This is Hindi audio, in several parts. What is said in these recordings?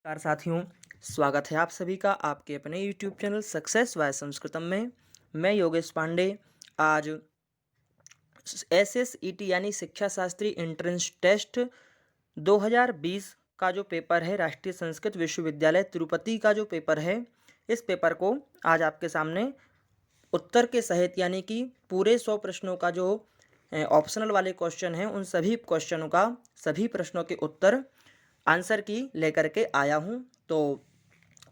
नमस्कार साथियों, स्वागत है आप सभी का आपके अपने यूट्यूब चैनल सक्सेस वाय संस्कृतम में। मैं योगेश पांडे आज SSET यानी शिक्षा शास्त्री एंट्रेंस टेस्ट 2020 का जो पेपर है, राष्ट्रीय संस्कृत विश्वविद्यालय तिरुपति का जो पेपर है, इस पेपर को आज आपके सामने उत्तर के सहित यानी कि पूरे 100 प्रश्नों का जो ऑप्शनल वाले क्वेश्चन हैं, उन सभी क्वेश्चनों का सभी प्रश्नों के उत्तर आंसर की लेकर के आया हूं। तो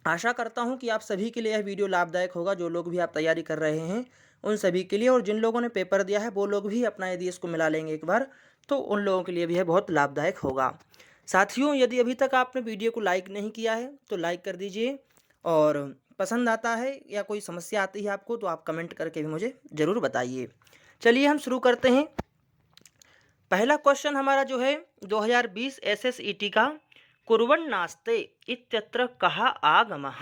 आशा करता हूं कि आप सभी के लिए यह वीडियो लाभदायक होगा। जो लोग भी आप तैयारी कर रहे हैं उन सभी के लिए, और जिन लोगों ने पेपर दिया है वो लोग भी अपना यदि इसको मिला लेंगे एक बार, तो उन लोगों के लिए भी यह बहुत लाभदायक होगा। साथियों, यदि अभी तक आपने वीडियो को लाइक नहीं किया है तो लाइक कर दीजिए, और पसंद आता है या कोई समस्या आती है आपको तो आप कमेंट करके भी मुझे ज़रूर बताइए। चलिए हम शुरू करते हैं। पहला क्वेश्चन हमारा जो है 2020 SSET का, कुर्वन्नास्ते इत्यत्र कहा आगमः,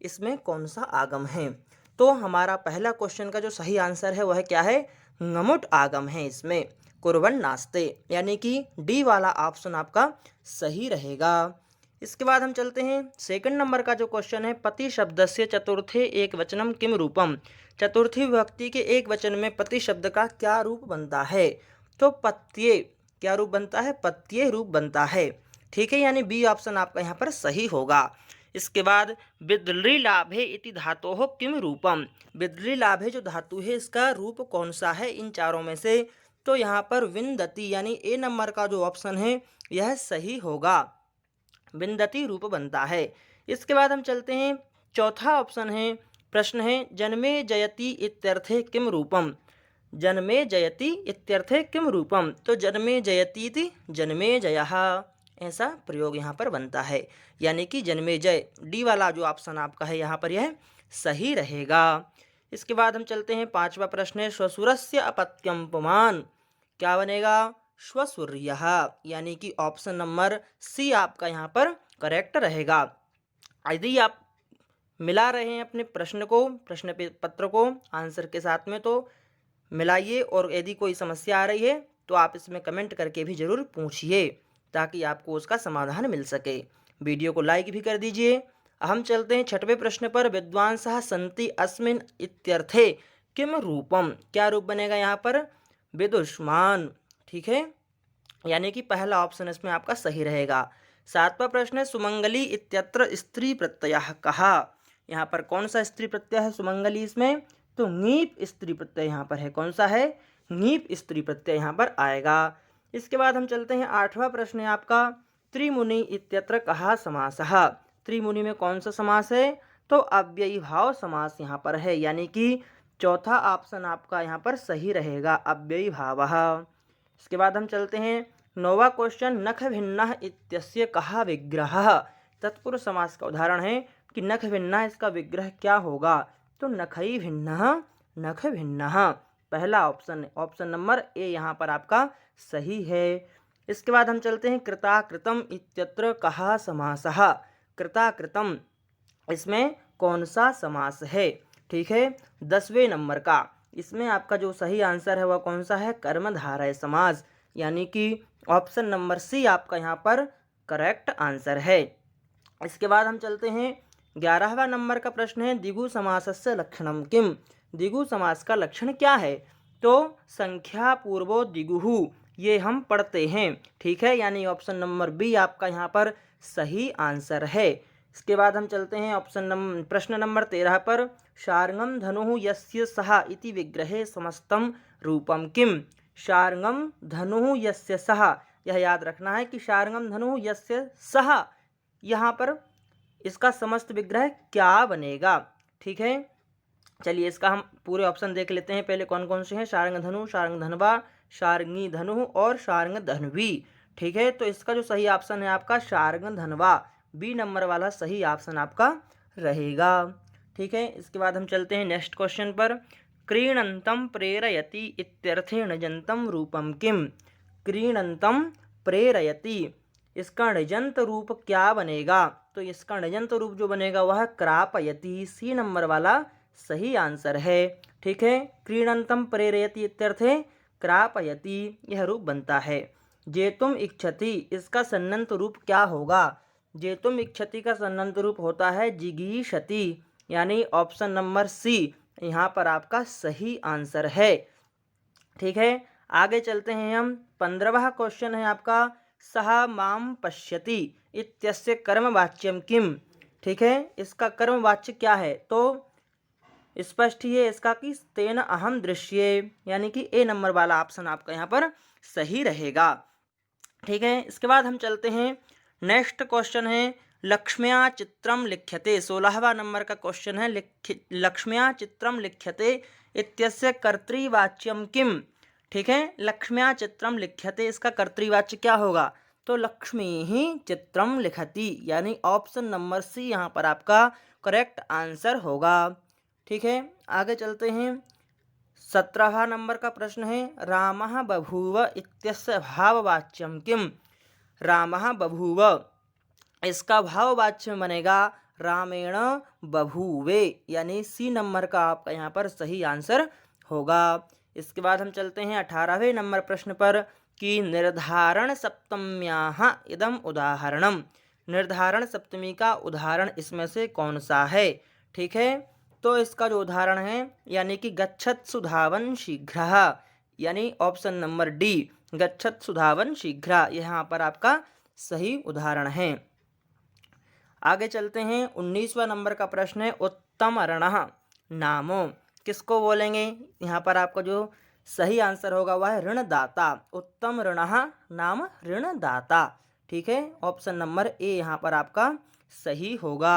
इसमें कौन सा आगम है? तो हमारा पहला क्वेश्चन का जो सही आंसर है वह क्या है? ngमुट आगम है इसमें, कुर्वन्नास्ते, यानी कि डी वाला ऑप्शन आपका सही रहेगा। इसके बाद हम चलते हैं सेकंड नंबर का जो क्वेश्चन है, पति शब्दस्य चतुर्थे एक वचनम किम रूपम, चतुर्थी विभक्ति के एक वचन में पति शब्द का क्या रूप बनता है? तो पत्ये, क्या रूप बनता है? पत्ये रूप बनता है। ठीक है, यानी बी ऑप्शन आपका यहाँ पर सही होगा। इसके बाद बिदली लाभे इति धातोः किम रूपम, बिदली लाभे जो धातु है इसका रूप कौन सा है इन चारों में से? तो यहाँ पर विंदती, यानी ए नंबर का जो ऑप्शन है यह सही होगा, विंदती रूप बनता है। इसके बाद हम चलते हैं चौथा ऑप्शन है, प्रश्न है जन्मे जयति इत्यर्थे किम रूपम, जन्मे जयति इत्यर्थे किम रूपम, तो जन्मे जयति इति जन्मे जयः, ऐसा प्रयोग यहाँ पर बनता है, यानी कि जन्मे जय, डी वाला जो ऑप्शन आपका है यहाँ पर यह सही रहेगा। इसके बाद हम चलते हैं पांचवा प्रश्न है, श्वशुरस्य अपत्यम पुमान, क्या बनेगा? श्वशुर्यः, यानी कि ऑप्शन नंबर सी आपका यहाँ पर करेक्ट रहेगा। यदि आप मिला रहे हैं अपने प्रश्न को, प्रश्न पत्र को आंसर के साथ में, तो मिलाइए, और यदि कोई समस्या आ रही है तो आप इसमें कमेंट करके भी ज़रूर पूछिए ताकि आपको उसका समाधान मिल सके। वीडियो को लाइक भी कर दीजिए। हम चलते हैं छठवें प्रश्न पर, विद्वांसः सन्ति अस्मिन् इत्यर्थे किम रूपम, क्या रूप बनेगा यहाँ पर? विदुष्मान। ठीक है, यानी कि पहला ऑप्शन इसमें आपका सही रहेगा। सातवां प्रश्न है, सुमंगली इत्यत्र स्त्री प्रत्ययः कहा, यहाँ पर कौन सा स्त्री प्रत्यय है सुमंगली इसमें? तो ङीप स्त्री प्रत्यय यहाँ पर है। कौन सा है? ङीप स्त्री प्रत्यय यहाँ पर आएगा। इसके बाद हम चलते हैं आठवां प्रश्न है आपका, त्रिमुनि इत्यत्र कहा समासः, त्रिमुनि में कौन सा समास है? तो अव्ययी भाव समास यहाँ पर है, यानी कि चौथा ऑप्शन आपका यहाँ पर सही रहेगा, अव्ययी भावः। इसके बाद हम चलते हैं नौवां क्वेश्चन, नख भिन्नः इत्यस्य कहा विग्रहः, तत्पुरुष समास का उदाहरण है कि नख भिन्नः, इसका विग्रह क्या होगा? तो नखई भिन्नः, नख भिन्नः, पहला ऑप्शन, ऑप्शन नंबर ए यहाँ पर आपका सही है। इसके बाद हम चलते हैं कृताकृतम इत्यत्र कहा समासः, कृताकृतम, इसमें कौन सा समास है? ठीक है, 10वें नंबर का, इसमें आपका जो सही आंसर है वह कौन सा है? कर्मधारय समास, यानी कि ऑप्शन नंबर सी आपका यहाँ पर करेक्ट आंसर है। इसके बाद हम चलते हैं 11वां नंबर का प्रश्न है, दिगु समासस्य लक्षणम किम, दिगु समास का लक्षण क्या है? तो संख्या पूर्वो दिगुहु, ये हम पढ़ते हैं। ठीक है, यानी ऑप्शन नंबर बी आपका यहाँ पर सही आंसर है। इसके बाद हम चलते हैं प्रश्न नंबर 13 पर, शार्ङ्गं धनुः यस्य सः इति विग्रहे समस्तं रूपम किम, शार्ङ्गं धनुः यस्य सः, यह याद रखना है कि शार्ङ्गं धनुः यस्य सः, यहाँ पर इसका समस्त विग्रह क्या बनेगा? ठीक है, चलिए इसका हम पूरे ऑप्शन देख लेते हैं। पहले कौन कौन से हैं? शार्ङ्ग धनु, शार्ङ्ग धनवा, शार्ङ्गी धनु और शार्ङ्ग धनवी। ठीक है, तो इसका जो सही ऑप्शन है आपका शार्ङ्ग धनवा, बी नंबर वाला सही ऑप्शन आपका रहेगा। ठीक है, इसके बाद हम चलते हैं नेक्स्ट क्वेश्चन पर, क्रीणन्तं प्रेरयति इत्यर्थे णजन्तं रूपम किम, क्रीणन्तं प्रेरयति, इसका णजंत रूप क्या बनेगा? तो इसका णजंत रूप जो बनेगा वह क्रापयति, सी नंबर वाला सही आंसर है। ठीक है, क्रीणन्तं प्रेरयति इत्यर्थे क्रापयति, यह रूप बनता है। जेतुम इच्छति, इसका सन्नंत रूप क्या होगा? जेतुम इच्छति का सन्नंत रूप होता है जिगीषति, यानी ऑप्शन नंबर सी यहाँ पर आपका सही आंसर है। ठीक है, आगे चलते हैं हम। 15वां क्वेश्चन है आपका, सह माम पश्यति इत्यस्य कर्मवाच्यम किम। ठीक है, इसका कर्मवाच्य क्या है? तो स्पष्ट ही है इसका कि तेन अहम दृश्ये, यानी कि ए नंबर वाला ऑप्शन आपका यहाँ पर सही रहेगा। ठीक है, इसके बाद हम चलते हैं। नेक्स्ट क्वेश्चन है, लक्ष्म्या चित्रम लिख्यते। 16वां नंबर का क्वेश्चन है, लक्ष्म्या चित्रम लिख्यते इत्यस्य कर्तृवाच्यम किम। ठीक है, लक्ष्म्या चित्रम लिख्यते, इसका कर्तृवाच्य क्या होगा? तो लक्ष्मी ही चित्रम लिखती, यानी ऑप्शन नंबर सी यहाँ पर आपका करेक्ट आंसर होगा। ठीक है, आगे चलते हैं। 17वां नंबर का प्रश्न है, रामः बभूव इत्यस्य भाववाच्यम किम। रामः बभूव, इसका भाववाच्य बनेगा रामेण बभूवे, यानी सी नंबर का आपका यहाँ पर सही आंसर होगा। इसके बाद हम चलते हैं 18वें नंबर प्रश्न पर कि निर्धारण सप्तम्याः इदम उदाहरणम। निर्धारण सप्तमी का उदाहरण इसमें से कौन सा है? ठीक है, तो इसका जो उदाहरण है यानी कि गच्छत्सु धावन शीघ्रः, यानी ऑप्शन नंबर डी गच्छत्सु धावन शीघ्र, यहाँ पर आपका सही उदाहरण है। आगे चलते हैं। 19वां नंबर का प्रश्न है, उत्तम ऋणः नामो, किसको बोलेंगे? यहाँ पर आपका जो सही आंसर होगा वह है ऋणदाता। उत्तम ऋणः नाम ऋणदाता। ठीक है, ऑप्शन नंबर ए यहाँ पर आपका सही होगा।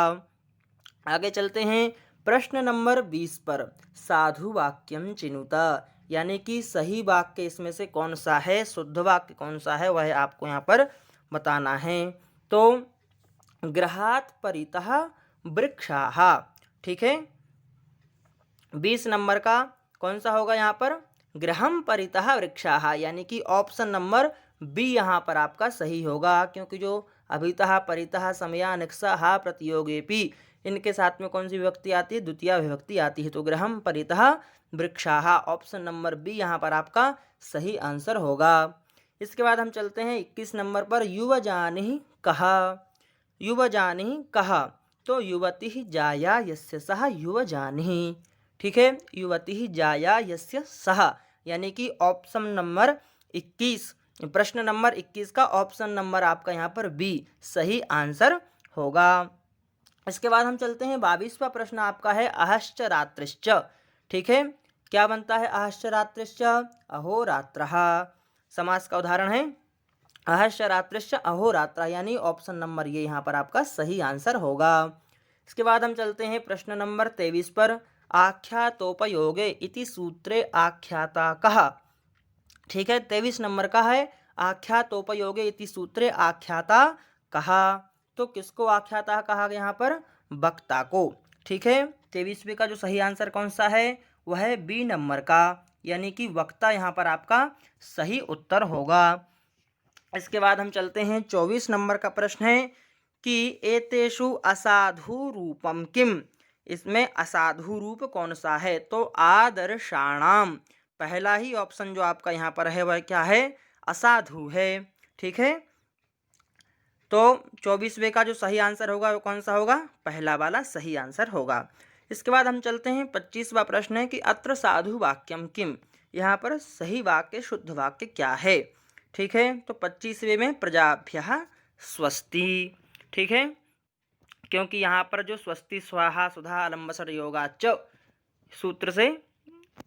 आगे चलते हैं। प्रश्न नंबर 20 पर, साधु वाक्यम चिनुत, यानी कि सही वाक्य इसमें से कौन सा है, शुद्ध वाक्य कौन सा है, वह आपको यहाँ पर बताना है। तो गृहात् परितः वृक्षाः। ठीक है, 20 नंबर का कौन सा होगा यहाँ पर? गृहं परितः वृक्षाः, यानी कि ऑप्शन नंबर बी यहाँ पर आपका सही होगा, क्योंकि जो अभितः परितः समया निक्षः प्रतियोगेपि, इनके साथ में कौन सी विभक्ति आती है? द्वितीय विभक्ति आती है। तो गृहं परितः वृक्षाः, ऑप्शन नंबर बी यहाँ पर आपका सही आंसर होगा। इसके बाद हम चलते हैं 21 नंबर पर, युवजानिः कः। युवजानिः कः, तो युवती जाया यस्य सः युवजानिः। ठीक है, युवती जाया यस्य सः, यानी कि ऑप्शन नंबर 21, प्रश्न नंबर 21 का ऑप्शन नंबर आपका यहाँ पर बी सही आंसर होगा। इसके बाद हम चलते हैं। 22वां प्रश्न आपका है, अहश्च रात्रिश्च। ठीक है, क्या बनता है अहश्च रात्रिश्च? अहोरात्रः। समास का उदाहरण है अहश्च रात्रिश्च अहोरात्र, यानी ऑप्शन नंबर ये यहाँ पर आपका सही आंसर होगा। इसके बाद हम चलते हैं प्रश्न नंबर 23 पर, आख्यातोपयोगे इति सूत्रे आख्याता कः। ठीक है, 23 नंबर का है, आख्यातोपयोगे इति सूत्रे आख्याता कः, तो किसको आख्याता कहा यहाँ पर? वक्ता को। ठीक है, 23वें का जो सही आंसर कौन सा है? वह है बी नंबर का, यानी कि वक्ता यहाँ पर आपका सही उत्तर होगा। इसके बाद हम चलते हैं। 24 नंबर का प्रश्न है कि एतेषु असाधु रूपम किम, इसमें असाधु रूप कौन सा है? तो आदर्शाणाम, पहला ही ऑप्शन जो आपका यहाँ पर है वह क्या है? असाधु है। ठीक है, तो 24वें का जो सही आंसर होगा वो कौन सा होगा? पहला वाला सही आंसर होगा। इसके बाद हम चलते हैं। 25वां प्रश्न है कि अत्र साधु वाक्यम किम, यहाँ पर सही वाक्य शुद्ध वाक्य क्या है? ठीक है, तो 25वें में प्रजाभ्यः स्वस्ति। ठीक है, क्योंकि यहाँ पर जो स्वस्ति स्वाहा सुधा अलम्बसर योगाच सूत्र से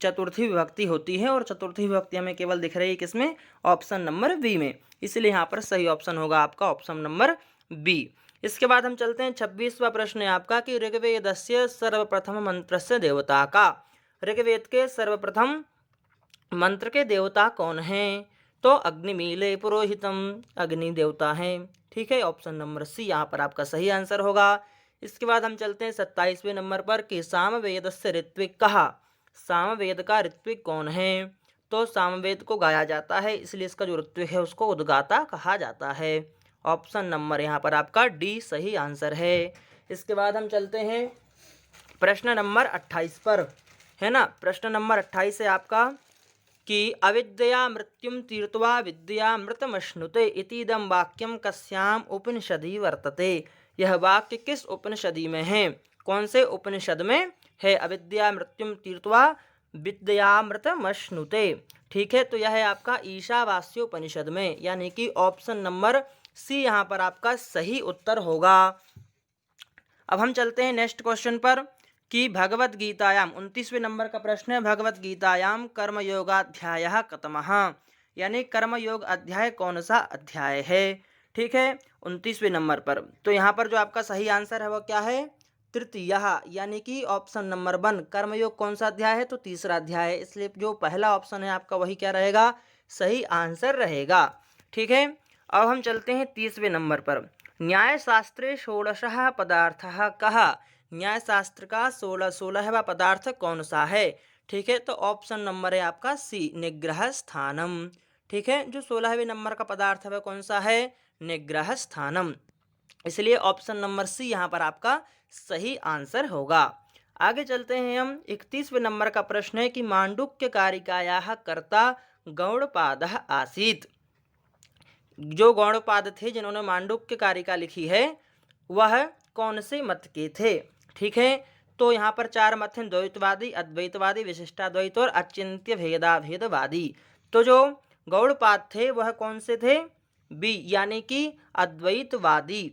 चतुर्थी विभक्ति होती है, और चतुर्थी विभक्ति हमें केवल दिख रही है किसमें? ऑप्शन नंबर बी में, इसलिए यहाँ पर सही ऑप्शन होगा आपका ऑप्शन नंबर बी। इसके बाद हम चलते हैं। 26वां प्रश्न है आपका कि ऋग्वेदस्य सर्वप्रथम मंत्रस्य देवता का, ऋग्वेद के सर्वप्रथम मंत्र के देवता कौन हैं? तो अग्निमीले पुरोहितम, अग्नि देवता हैं। ठीक है, ऑप्शन नंबर सी यहाँ पर आपका सही आंसर होगा। इसके बाद हम चलते हैं 27वें नंबर पर कि सामवेदस्य ऋत्विक कहा, सामवेद का ऋत्विक कौन है? तो सामवेद को गाया जाता है, इसलिए इसका जो ऋत्विक है उसको उद्गाता कहा जाता है। ऑप्शन नंबर यहाँ पर आपका डी सही आंसर है। इसके बाद हम चलते हैं प्रश्न नंबर 28 पर, है ना। प्रश्न नंबर 28 है आपका कि अविद्यया मृत्युम तीर्त्वा विद्या मृतमश्नुते इतीदम वाक्यम कस्याम उपनिषदि वर्तते। यह वाक्य किस उपनिषदि में है? कौन से उपनिषद में है? अविद्या मृत्युम तीर्त्वा विद्यामृतमश्नुते। ठीक है, तो यह है आपका ईशावास्योपनिषद में, यानी कि ऑप्शन नंबर सी यहाँ पर आपका सही उत्तर होगा। अब हम चलते हैं नेक्स्ट क्वेश्चन पर कि भगवत गीतायाम 29वें नंबर का प्रश्न है, भगवत गीतायाम कर्मयोगाध्यायः कतमः, यानी कर्मयोग अध्याय कौन सा अध्याय है? ठीक है, 29वें नंबर पर। तो यहाँ पर जो आपका सही आंसर है वो क्या है? तृतीय, यानी कि ऑप्शन नंबर 1। कर्मयोग कौन सा अध्याय है? तो तीसरा अध्याय है, इसलिए जो पहला ऑप्शन है आपका वही क्या रहेगा? सही आंसर रहेगा। ठीक है, अब हम चलते हैं 30वें नंबर पर। न्यायशास्त्रे षोडशः पदार्थः कः? न्यायशास्त्र का 16वां पदार्थ कौन सा है? ठीक है, तो ऑप्शन नंबर है आपका सी, निग्रह स्थानम। ठीक है, जो 16वें नंबर का पदार्थ है वह कौन सा है? निग्रह स्थानम, इसलिए ऑप्शन नंबर सी यहाँ पर आपका सही आंसर होगा। आगे चलते हैं हम 31वें नंबर का प्रश्न है कि मांडुक्य कारिकायाः कर्ता गौड़पादः आसीत्। जो गौड़पाद थे जिन्होंने मांडुक्य कारिका लिखी है वह कौन से मत के थे? ठीक है, तो यहाँ पर 4 मत हैं, द्वैतवादी, अद्वैतवादी, विशिष्टाद्वैत और अचिंत्य भेदाभेदवादी। तो जो गौड़पाद थे वह कौन से थे? बी, यानी कि अद्वैतवादी,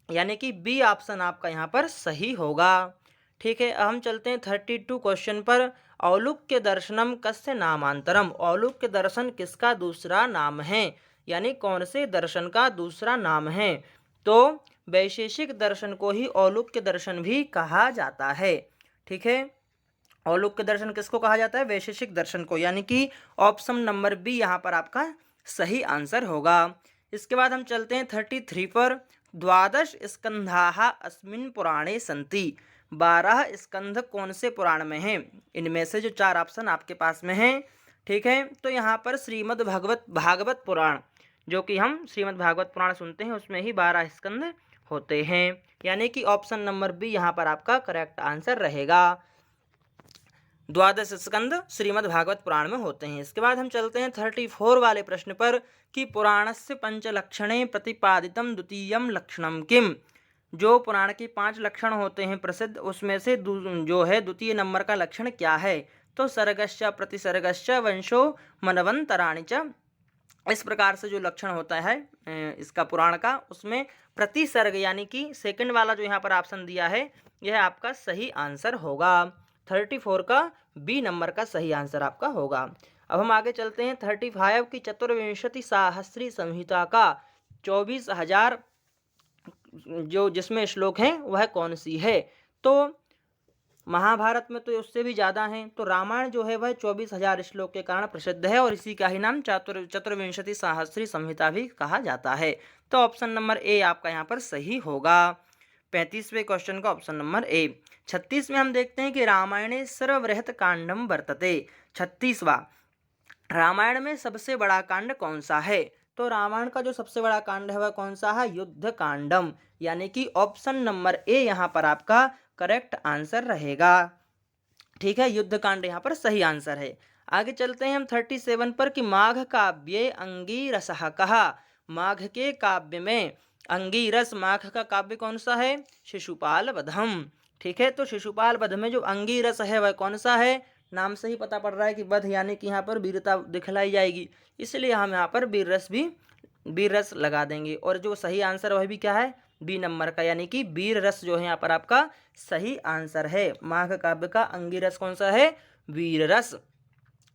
यानी कि बी ऑप्शन आपका यहाँ पर सही होगा। ठीक है, अब हम चलते हैं 32 क्वेश्चन पर। औलुक्य दर्शनम कस्य नामांतरम? औलुक्य दर्शन किसका दूसरा नाम है, यानी कौन से दर्शन का दूसरा नाम है? तो वैशेषिक दर्शन को ही औलुक्य दर्शन भी कहा जाता है। ठीक है, औलुक्य दर्शन किसको कहा जाता है? वैशेषिक दर्शन को, यानी कि ऑप्शन नंबर बी यहाँ पर आपका सही आंसर होगा। इसके बाद हम चलते हैं 33 पर। 12 स्कंधाः अस्मिन् पुराणे सन्ति। 12 स्कंध कौन से पुराण में हैं? इनमें से जो 4 ऑप्शन आपके पास में हैं। ठीक है, तो यहाँ पर श्रीमद् भागवत पुराण, जो कि हम श्रीमद् भागवत पुराण सुनते हैं, उसमें ही 12 स्कंध होते हैं, यानी कि ऑप्शन नंबर बी यहाँ पर आपका करेक्ट आंसर रहेगा। 12 स्कंद श्रीमद् भागवत पुराण में होते हैं। इसके बाद हम चलते हैं 34 वाले प्रश्न पर कि पुराणस्य पंचलक्षणे प्रतिपादितम द्वितीयम लक्षणम किम? जो पुराण के 5 लक्षण होते हैं प्रसिद्ध, उसमें से जो है द्वितीय नंबर का लक्षण क्या है? तो सर्गश्च प्रतिसर्गश्च वंशो मनवंतराणि च। इस प्रकार से जो लक्षण होता है इसका पुराण का, उसमें प्रतिसर्ग यानी कि सेकंड वाला जो यहाँ पर ऑप्शन दिया है यह आपका सही आंसर होगा। 34 का बी नंबर का सही आंसर आपका होगा। अब हम आगे चलते हैं 35 की चतुर्विंशति सहस्री संहिता का 24,000 जो जिसमें श्लोक हैं वह कौन सी है? तो महाभारत में तो उससे भी ज़्यादा हैं, तो रामायण जो है वह 24,000 श्लोक के कारण प्रसिद्ध है और इसी का ही नाम चतुर्विंशति सहस्री संहिता भी कहा जाता है। तो ऑप्शन नंबर ए आपका यहाँ पर सही होगा। 35वें क्वेश्चन का ऑप्शन नंबर ए। 36 में हम देखते हैं कि रामायणे सर्वबृहत् कांडम वर्तते। 36वां, रामायण में सबसे बड़ा कांड कौन सा है? तो रामायण का जो सबसे बड़ा कांड है वह कौन सा है? युद्ध कांडम, यानी कि ऑप्शन नंबर ए यहाँ पर आपका करेक्ट आंसर रहेगा। ठीक है, युद्ध कांड यहाँ पर सही आंसर है। आगे चलते हैं हम 37 पर कि माघ काव्ये अंगीरसः कहा। माघ के काव्य में अंगीरस, माघ का काव्य कौन सा है? शिशुपाल वधम। ठीक है, तो शिशुपाल वध में जो अंगीरस है वह कौन सा है? नाम से ही पता पड़ रहा है कि वध यानी कि यहाँ पर वीरता दिखलाई जाएगी, इसलिए हम यहाँ पर वीर रस लगा देंगे। और जो सही आंसर वह भी क्या है? बी नंबर का, यानी कि वीर रस जो है यहाँ पर आपका सही आंसर है। माघ काव्य का अंगीरस कौन सा है? वीर रस।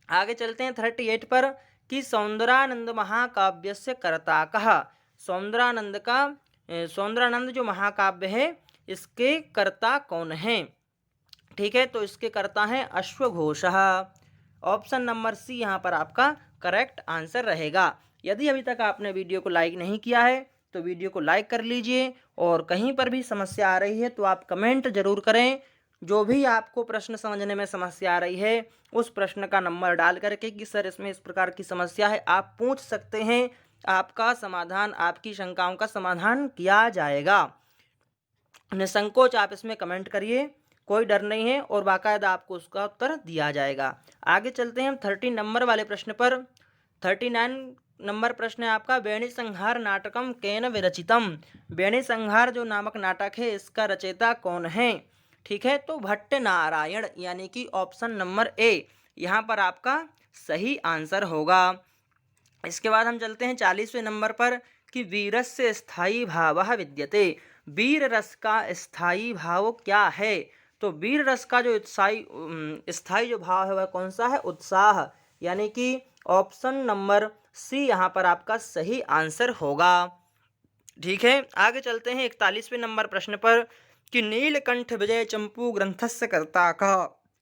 आगे चलते हैं 38 पर कि सौंदरानंद महाकाव्य से कर्ता कहा। सौंदरानंद जो महाकाव्य है इसके कर्ता कौन हैं? ठीक है, तो इसके कर्ता हैं अश्वघोषः। ऑप्शन नंबर सी यहाँ पर आपका करेक्ट आंसर रहेगा। यदि अभी तक आपने वीडियो को लाइक नहीं किया है तो वीडियो को लाइक कर लीजिए, और कहीं पर भी समस्या आ रही है तो आप कमेंट जरूर करें। जो भी आपको प्रश्न समझने में समस्या आ रही है उस प्रश्न का नंबर डाल करके कि सर इसमें इस प्रकार की समस्या है, आप पूछ सकते हैं। आपका समाधान, आपकी शंकाओं का समाधान किया जाएगा। निसंकोच आप इसमें कमेंट करिए। कोई डर नहीं है और बाकायदा आपको उसका उत्तर दिया जाएगा। आगे चलते हैं हम 30 नंबर वाले प्रश्न पर। 39 नंबर प्रश्न है आपका, बेणी संहार नाटकम केन विरचितम। बेणी संहार जो नामक नाटक है इसका रचयिता कौन है? ठीक है, तो भट्ट नारायण, यानी कि ऑप्शन नंबर ए यहाँ पर आपका सही आंसर होगा। इसके बाद हम चलते हैं 40वें नंबर पर कि वीरस्य स्थायी भावः विद्यते। वीर रस का स्थायी भाव क्या है? तो वीर रस का जो स्थायी जो भाव है वह कौन सा है? उत्साह, यानी कि ऑप्शन नंबर सी यहाँ पर आपका सही आंसर होगा। ठीक है, आगे चलते हैं 41वें नंबर प्रश्न पर कि नीलकंठ विजय चंपू ग्रंथस्य कर्ता का।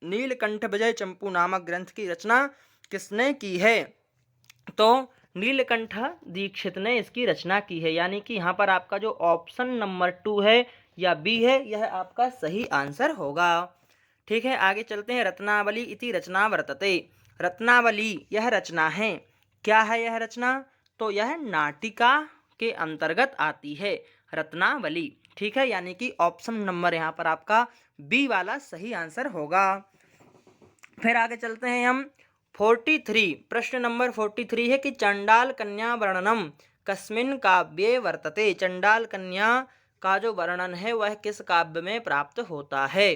नीलकंठ विजय चंपू नामक ग्रंथ की रचना किसने की है? तो नीलकंठ दीक्षित ने इसकी रचना की है, यानी कि यहाँ पर आपका जो ऑप्शन नंबर 2 है या बी है यह आपका सही आंसर होगा। ठीक है, आगे चलते हैं। रत्नावली इति रचना वर्तते। रत्नावली यह रचना है, क्या है यह रचना? तो यह नाटिका के अंतर्गत आती है, रत्नावली। ठीक है, यानी कि ऑप्शन नंबर यहाँ पर आपका बी वाला सही आंसर होगा। फिर आगे चलते हैं हम 43, प्रश्न नंबर 43 है कि चंडाल कन्या वर्णनम कस्मिन काव्ये वर्तते। चंडाल कन्या का जो वर्णन है वह किस काव्य में प्राप्त होता है?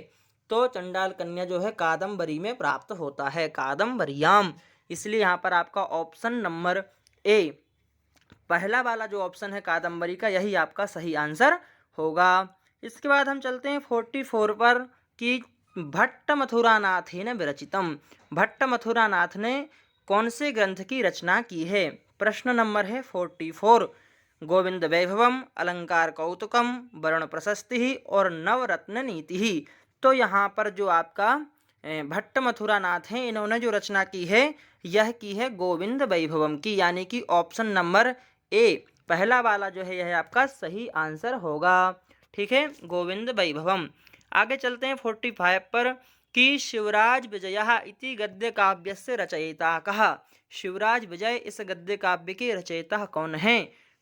तो चंडाल कन्या जो है कादम्बरी में प्राप्त होता है, कादम्बरियाम। इसलिए यहाँ पर आपका ऑप्शन नंबर ए, पहला वाला जो ऑप्शन है कादम्बरी का, यही आपका सही आंसर होगा। इसके बाद हम चलते हैं 44 पर कि भट्ट मथुरानाथेन विरचितम। भट्ट मथुरानाथ ने कौन से ग्रंथ की रचना की है? प्रश्न नंबर है 44। गोविंद वैभवम, अलंकार कौतुकम, वर्ण प्रशस्ति और नवरत्न नीति। तो यहाँ पर जो आपका भट्ट मथुरानाथ हैं इन्होंने जो रचना की है यह की है गोविंद वैभवम की, यानी कि ऑप्शन नंबर ए, पहला वाला जो है यह आपका सही आंसर होगा। ठीक है, गोविंद वैभवम। आगे चलते हैं 45 पर कि शिवराज विजय इति गद्य काव्यस्य रचयिता कः। शिवराज विजय इस गद्य काव्य के रचयिता कौन है?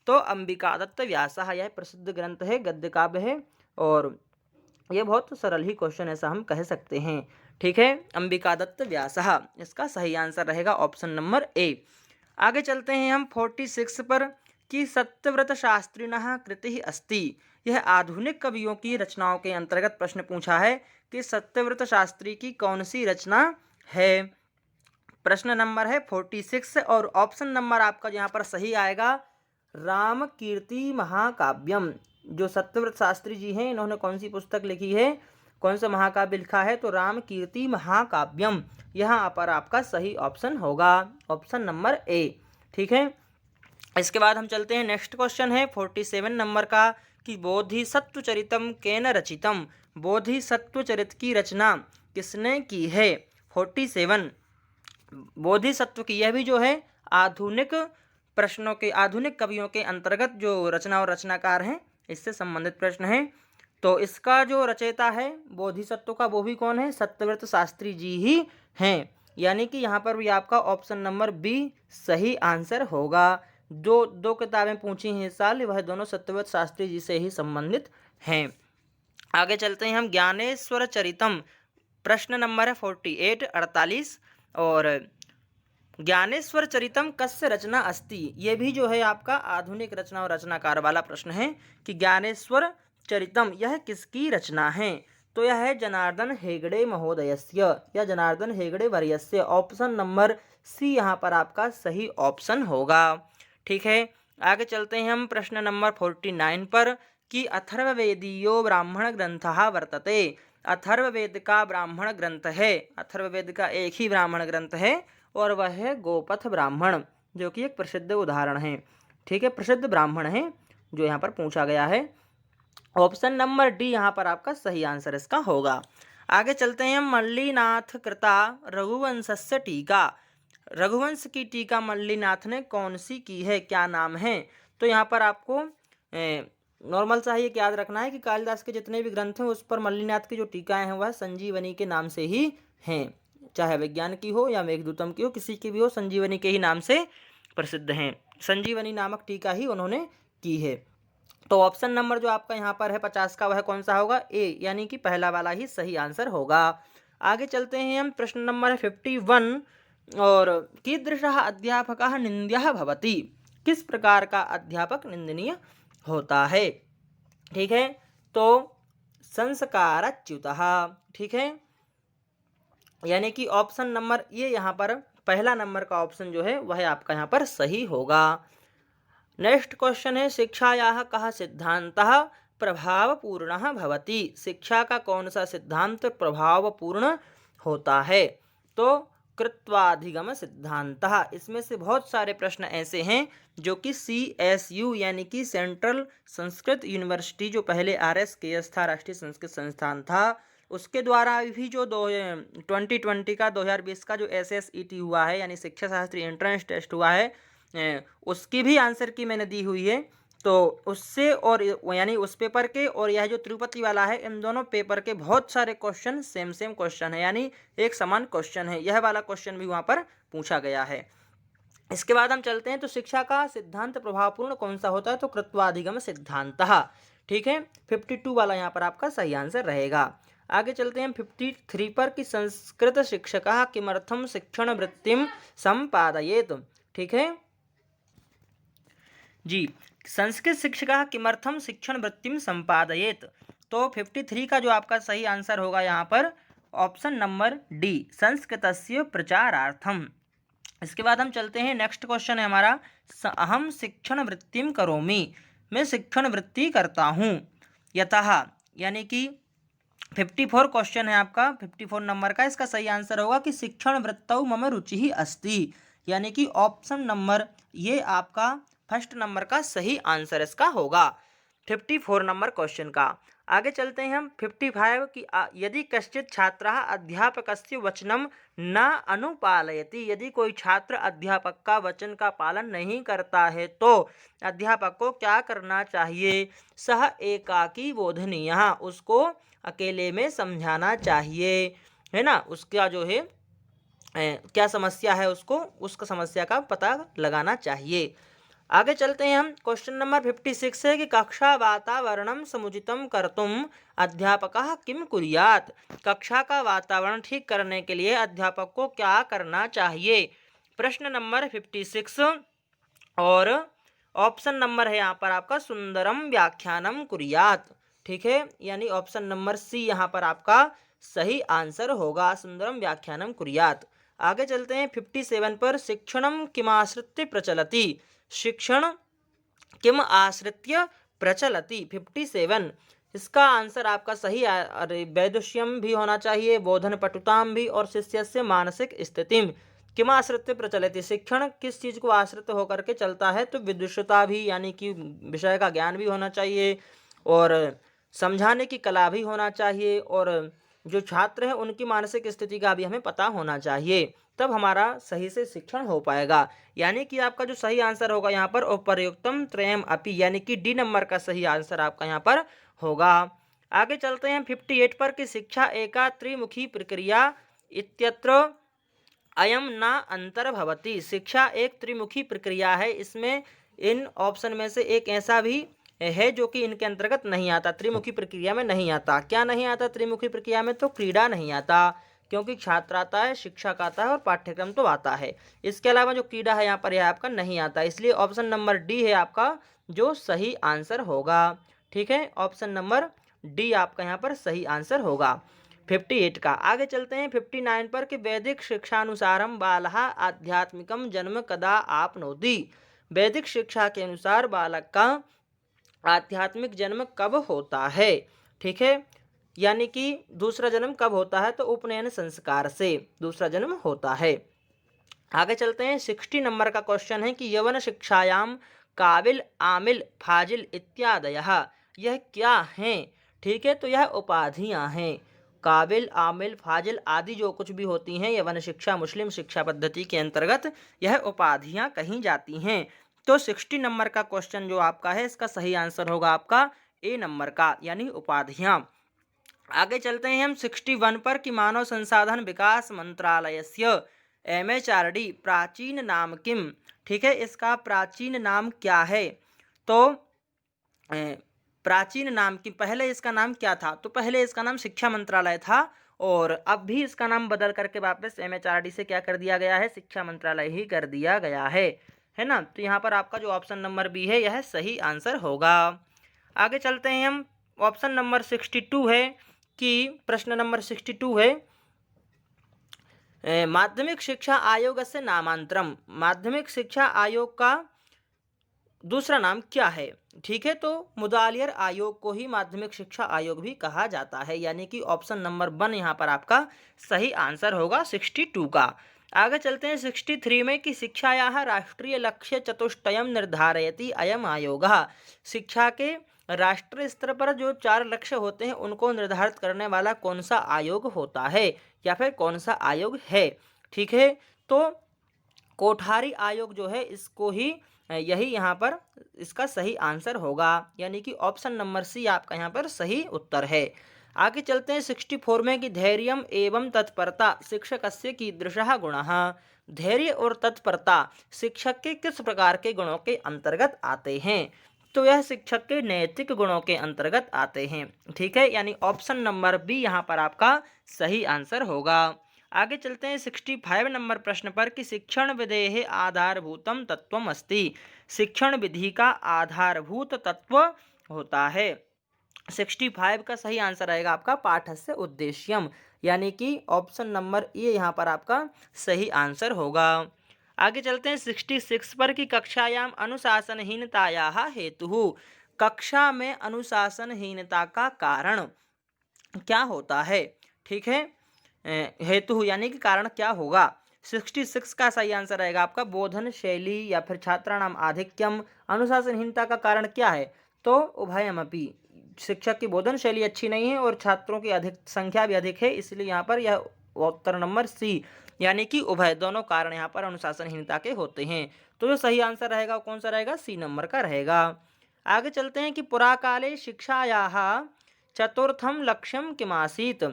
तो अंबिका दत्त व्यासः। यह प्रसिद्ध ग्रंथ है, गद्य काव्य है और ये बहुत सरल ही क्वेश्चन ऐसा हम कह सकते हैं। ठीक है, अंबिका दत्त व्यासः इसका सही आंसर रहेगा ऑप्शन नंबर ए। आगे चलते हैं हम 46 पर कि सत्यव्रत शास्त्रिणः कृतिः अस्ति। यह आधुनिक कवियों की रचनाओं के अंतर्गत प्रश्न पूछा है कि सत्यव्रत शास्त्री की कौन सी रचना है? प्रश्न नंबर है 46 और ऑप्शन नंबर आपका यहाँ पर सही आएगा राम कीर्ति महाकाव्यम। जो सत्यव्रत शास्त्री जी हैं इन्होंने कौन सी पुस्तक लिखी है, कौन सा महाकाव्य लिखा है? तो राम कीर्ति महाकाव्यम यहाँ पर आपका सही ऑप्शन होगा, ऑप्शन नंबर ए। ठीक है, इसके बाद हम चलते हैं नेक्स्ट क्वेश्चन है 47 नंबर का कि बोधिसत्वचरितम केन रचितम। बोधिसत्वचरित की रचना किसने की है? 47 बोधिसत्व की, यह भी जो है आधुनिक प्रश्नों के, आधुनिक कवियों के अंतर्गत जो रचना और रचनाकार हैं इससे संबंधित प्रश्न है। तो इसका जो रचयिता है बोधिसत्व का वो भी कौन है? सत्यव्रत शास्त्री जी ही हैं, यानी कि यहाँ पर भी आपका ऑप्शन नंबर बी सही आंसर होगा। जो दो किताबें पूछी हैं इस साल वह दोनों सत्यव्रत शास्त्री जी से ही संबंधित हैं। आगे चलते हैं हम ज्ञानेश्वर चरितम। प्रश्न नंबर है 48 और ज्ञानेश्वर चरितम कस्य रचना अस्ति। ये भी जो है आपका आधुनिक रचना और रचनाकार वाला प्रश्न है कि ज्ञानेश्वर चरितम यह किसकी रचना है? तो यह है जनार्दन हेगड़े महोदयस्य या जनार्दन हेगड़े वर्यस्य। ऑप्शन नंबर सी यहाँ पर आपका सही ऑप्शन होगा। ठीक है, आगे चलते हैं हम प्रश्न नंबर 49 पर कि अथर्ववेदीयो ब्राह्मण ग्रंथः वर्तते। अथर्ववेद का ब्राह्मण ग्रंथ है, अथर्ववेद का एक ही ब्राह्मण ग्रंथ है और वह है गोपथ ब्राह्मण, जो कि एक प्रसिद्ध उदाहरण है। ठीक है, प्रसिद्ध ब्राह्मण है जो यहाँ पर पूछा गया है। ऑप्शन नंबर डी यहाँ पर आपका सही आंसर इसका होगा। आगे चलते हैं मल्लीनाथ कृता रघुवंशस्य टीका। रघुवंश की टीका मल्लीनाथ ने कौन सी की है, क्या नाम है? तो यहाँ पर आपको नॉर्मल सा ही याद रखना है कि कालिदास के जितने भी ग्रंथ हैं उस पर मल्लीनाथ की जो टीकाएं हैं वह संजीवनी के नाम से ही हैं, चाहे विज्ञान की हो या मेघदूतम की हो, किसी की भी हो, संजीवनी के ही नाम से प्रसिद्ध हैं। संजीवनी नामक टीका ही उन्होंने की है। तो ऑप्शन नंबर जो आपका यहाँ पर है 50 का, वह कौन सा होगा? ए, यानी कि पहला वाला ही सही आंसर होगा। आगे चलते हैं हम, प्रश्न नंबर 51। और कीदृशः अध्यापकः निन्द्यः भवति? किस प्रकार का अध्यापक निंदनीय होता है? ठीक है, तो संस्कारच्युतः। ठीक है, यानी कि ऑप्शन नंबर ये यहाँ पर पहला नंबर का ऑप्शन जो है वह आपका यहाँ पर सही होगा। नेक्स्ट क्वेश्चन है, शिक्षायाः कः सिद्धान्तः प्रभावपूर्णः भवति? शिक्षा का कौन सा सिद्धांत प्रभावपूर्ण होता है? तो कृत्वाधिगम सिद्धांतः। इसमें से बहुत सारे प्रश्न ऐसे हैं जो कि CSU यानी कि सेंट्रल संस्कृत यूनिवर्सिटी, जो पहले RSKS था, राष्ट्रीय संस्कृत संस्थान था, उसके द्वारा भी जो 2020 का 2020 का जो SSET हुआ है, यानी शिक्षा शास्त्री एंट्रेंस टेस्ट हुआ है, उसकी भी आंसर की मैंने दी हुई है। तो उससे और यानी उस पेपर के और यह जो तिरुपति वाला है, इन दोनों पेपर के बहुत सारे क्वेश्चन सेम क्वेश्चन है, यानी एक समान क्वेश्चन है। यह वाला क्वेश्चन भी वहाँ पर पूछा गया है। इसके बाद हम चलते हैं, तो शिक्षा का सिद्धांत प्रभावपूर्ण कौन सा होता है? तो कृत्वाधिगम सिद्धांतः। ठीक है, 52 वाला यहाँ पर आपका सही आंसर रहेगा। आगे चलते हैं 53 पर, कि संस्कृत शिक्षकः किमर्थम शिक्षण वृत्तिम संपादयेत? ठीक है जी, संस्कृत शिक्षकः किमर्थम शिक्षण वृत्तिम संपादयेत? तो 53 का जो आपका सही आंसर होगा यहाँ पर ऑप्शन नंबर डी, संस्कृतस्य प्रचारार्थम। इसके बाद हम चलते हैं, नेक्स्ट क्वेश्चन है हमारा, अहम शिक्षण वृत्तिम करोमि? मैं शिक्षण वृत्ति करता हूँ। यतः, यानी कि 54 क्वेश्चन है आपका, 54 नंबर का। इसका सही आंसर होगा कि शिक्षण वृत्तौ मम रुचि ही अस्ति, यानी कि ऑप्शन नंबर ये आपका फर्स्ट नंबर का सही आंसर इसका होगा 54 नंबर क्वेश्चन का। आगे चलते हैं हम 55 की, यदि कश्चित छात्रः अध्यापकस्य वचनं न अनुपालयति? यदि कोई छात्र अध्यापक का वचन का पालन नहीं करता है तो अध्यापक को क्या करना चाहिए? सह एकाकी बोधनीयः, उसको अकेले में समझाना चाहिए, है ना। उसका जो है क्या समस्या है, उसको उसका समस्या का पता लगाना चाहिए। आगे चलते हैं हम, क्वेश्चन नंबर 56 है कि कक्षा वातावरणम समुचितम कर्तुम अध्यापकः किम कुर्यात्? कक्षा का वातावरण ठीक करने के लिए अध्यापक को क्या करना चाहिए? प्रश्न नंबर 56 और ऑप्शन नंबर है यहाँ पर आपका सुंदरम व्याख्यानम कुर्यात्। ठीक है, यानी ऑप्शन नंबर सी यहाँ पर आपका सही आंसर होगा, सुंदरम व्याख्यानम कुर्यात्। आगे चलते हैं 57 पर, शिक्षणम किमाश्रित्य प्रचलति? शिक्षण किम आश्रित्य प्रचलति 57, इसका आंसर आपका सही वैदुष्यम भी होना चाहिए, बोधन पटुताम भी, और शिष्यस्य मानसिक स्थितिम। किम आश्रित्य प्रचलति, शिक्षण किस चीज़ को आश्रित होकर के चलता है? तो विदुषता भी, यानी कि विषय का ज्ञान भी होना चाहिए, और समझाने की कला भी होना चाहिए, और जो छात्र हैं उनकी मानसिक स्थिति का भी हमें पता होना चाहिए, तब हमारा सही से शिक्षण हो पाएगा। यानी कि आपका जो सही आंसर होगा यहाँ पर उपर्युक्तम त्रयम अपि, यानी कि डी नंबर का सही आंसर आपका यहाँ पर होगा। आगे चलते हैं 58 पर, कि शिक्षा एका त्रिमुखी प्रक्रिया इत्यत्र अयम न अंतर्भवति? शिक्षा एक त्रिमुखी प्रक्रिया है, इसमें इन ऑप्शन में से एक ऐसा भी है जो कि इनके अंतर्गत नहीं आता, त्रिमुखी प्रक्रिया में नहीं आता। क्या नहीं आता त्रिमुखी प्रक्रिया में? तो क्रीड़ा नहीं आता, क्योंकि छात्र आता है, शिक्षक आता है और पाठ्यक्रम तो आता है। इसके अलावा जो क्रीड़ा है यहाँ पर यह आपका नहीं आता, इसलिए ऑप्शन नंबर डी है आपका जो सही आंसर होगा। ठीक है, ऑप्शन नंबर डी आपका यहाँ पर सही आंसर होगा 58 का। आगे चलते हैं 59 पर, कि वैदिक शिक्षानुसारम बालः आध्यात्मिकम जन्म कदा आपनोति? वैदिक शिक्षा के अनुसार बालक का आध्यात्मिक जन्म कब होता है? ठीक है, यानी कि दूसरा जन्म कब होता है? तो उपनयन संस्कार से दूसरा जन्म होता है। आगे चलते हैं 60 नंबर का क्वेश्चन है, कि यवन शिक्षायाम काबिल आमिल फाजिल इत्यादयः यह क्या हैं? ठीक है, तो यह उपाधियां हैं। काबिल आमिल फाजिल आदि जो कुछ भी होती हैं यवन शिक्षा मुस्लिम शिक्षा पद्धति के अंतर्गत यह उपाधियां कही जाती हैं। तो 60 नंबर का क्वेश्चन जो आपका है इसका सही आंसर होगा आपका ए नंबर का, यानी उपाधियां। आगे चलते हैं हम 61 पर, कि मानव संसाधन विकास मंत्रालयस्य MHRD प्राचीन नाम किम? ठीक है, इसका प्राचीन नाम क्या है? तो प्राचीन नाम की, पहले इसका नाम क्या था? तो पहले इसका नाम शिक्षा मंत्रालय था और अब भी इसका नाम बदल करके वापस MHRD से क्या कर दिया गया है? शिक्षा मंत्रालय ही कर दिया गया है ना। तो यहाँ पर आपका जो ऑप्शन नंबर बी है यह सही आंसर होगा। आगे चलते हैं हम। ऑप्शन नंबर 62 है कि प्रश्न नंबर 62 है माध्यमिक शिक्षा आयोग से नामांतरम। माध्यमिक शिक्षा आयोग का दूसरा नाम क्या है? ठीक है, तो मुदालियर आयोग को ही माध्यमिक शिक्षा आयोग भी कहा जाता है, यानी कि ऑप्शन नंबर 1 यहाँ पर आपका सही आंसर होगा 62 का। आगे चलते हैं 63 में कि शिक्षायाः राष्ट्रीय लक्ष्य चतुष्टयम निर्धारयति अयम आयोगः। शिक्षा के राष्ट्रीय स्तर पर जो 4 लक्ष्य होते हैं उनको निर्धारित करने वाला कौन सा आयोग होता है या फिर कौन सा आयोग है? ठीक है, तो कोठारी आयोग जो है इसको ही यही यहाँ पर इसका सही आंसर होगा, यानी कि ऑप्शन नंबर सी आपका यहाँ पर सही उत्तर है। आगे चलते हैं 64 में कि धैर्यम एवं तत्परता शिक्षकस्य कीदृशः गुणः। धैर्य और तत्परता शिक्षक के किस प्रकार के गुणों के अंतर्गत आते हैं? तो यह शिक्षक के नैतिक गुणों के अंतर्गत आते हैं। ठीक है, यानी ऑप्शन नंबर बी यहाँ पर आपका सही आंसर होगा। आगे चलते हैं 65 नंबर प्रश्न पर कि शिक्षण विधेः आधारभूतम तत्वम अस्ति। शिक्षण विधि का आधारभूत तत्व होता है। 65 का सही आंसर रहेगा आपका पाठस्य उद्देश्यम, यानी कि ऑप्शन नंबर ए यहाँ पर आपका सही आंसर होगा। आगे चलते हैं 66 पर कि कक्षायाम अनुशासनहीनतायाः हेतुः। कक्षा में अनुशासनहीनता का कारण क्या होता है? ठीक है, हेतु यानी कि कारण क्या होगा? 66 का सही आंसर रहेगा आपका बोधन शैली या फिर छात्राणाम आधिक्यम। अनुशासनहीनता का कारण क्या है? तो उभयमपि, शिक्षक की बोधन शैली अच्छी नहीं है और छात्रों की अधिक संख्या भी अधिक है, इसलिए यहाँ पर यह उत्तर नंबर सी, यानी कि उभय दोनों कारण यहाँ पर अनुशासनहीनता के होते हैं। तो जो सही आंसर रहेगा वो कौन सा रहेगा? सी नंबर का रहेगा। आगे चलते हैं कि पुराकाले शिक्षायाः चतुर्थम लक्ष्यम किमासीत।